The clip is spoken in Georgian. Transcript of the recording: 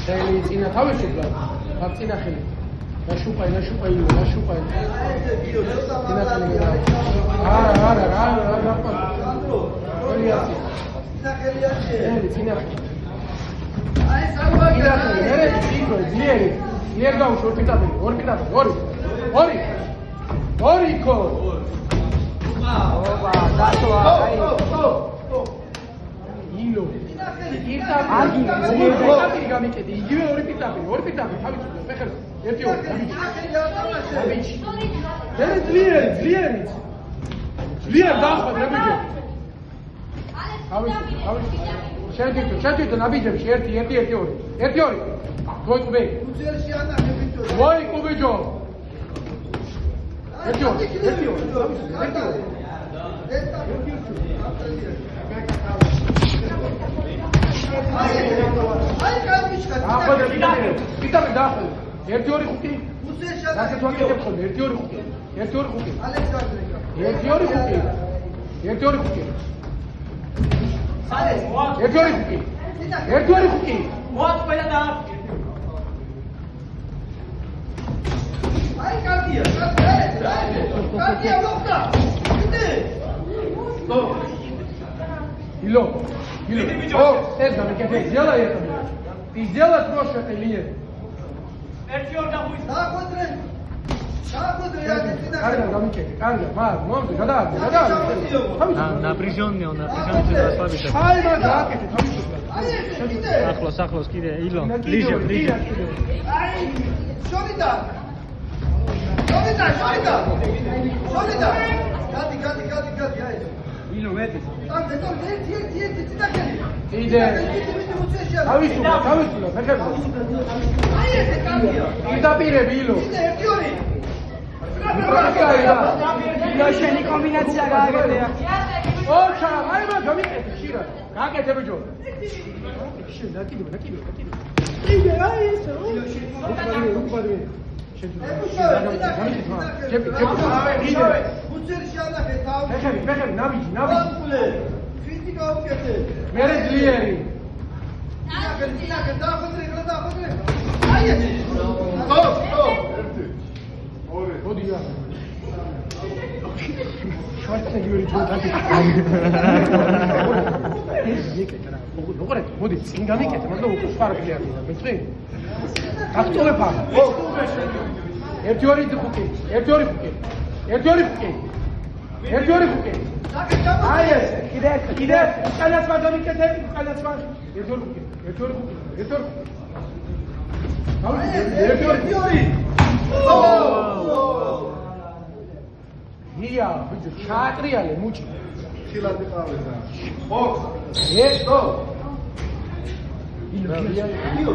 ხელი წინა თავის შეგა. წინა ხელი. ნაშუპაი. ნაშუპაი. წინა ხელი. არა. წინა ხელი. აი სამბაკი. მერე იქო ძლიერი. ძლიერ გავუშ ორ პიტაბელი. ორი იქო. ოპა, დათვა, აი. ილო. აგი, ძლიერი გამიკედი. იგივე ორი პიტაბელი, თავის ფეხებს. ერთი ორი. ამიჩი. მერე ძლიერი. ძლიერ დახვა ნაბიჯი. ავი. შედით ნაბიჯებში 1 2 მოიკუბე. უძელში ანახებითო. მოიკუბეჯო. 1 აი კამიშკა. პიტაბი დახვა. 1 2 ხუთი. უძელში ანახებითო. 1 2 ხუთი. 1 2 ხუთი. ალექსანდრიკა. 1 2 ხუთი. 1 2 ხუთი. სალეს. 1 2 ხუთი. 1 2 ხუთი. მოაც ყველა და აი კარტია. კარტია მოხდა. იდე. ილო. ეს გამიკეთე. ზელა ერთად. იზელა პროშე ტელია. ერთი ორ დაგუის. დააკვეთრე. Carga, გამიკეთე, carga, მომდე, გადააგდე. Напряжённый, туда слабится. აი, მაგ დააკეთე, თავის. Ახლოს, კიდე, ილო. Ближе. აი, შორიდა. გადი, აი. ილო, მეტი. იდე. თავისუფლად, ფეხებზე. აი, ეს კარგია. იდაპირები, ილო. შენი კომბინაცია გააკეთე. ოჩა, აი მაგ გამიკეთე, ხშირა. გააკეთე ბიჭო. ნაკიდე. იდე, აი ესე. უკბადე. უცერში ანახე თავი. ფეხები, ნაბიჯი. ფიტი გაუკეთე. მერე ძლიერი. ნახე, დაახვედრე. აი ესე. Odija. Schwarzenegger ჯონტაკი. მოდი, წინ გამიკეთე, მაგრამ უკვე სხვა ფლიარია, მეწვი. გასწოვება. 1 2 ხუთი. 1 2 ხუთი. 1 2 ხუთი. აი ეს, კიდე, კანაც მაგამიკეთე, კანაც მაგ. 1 2 ხუთი. 1 2 ხუთი. 1 2 ხუთი. აი, 1 2 ია, ბიჭო, ჩაატრიალე მუჭი. ხილად იყავდა. ხო. ეხო. ილო.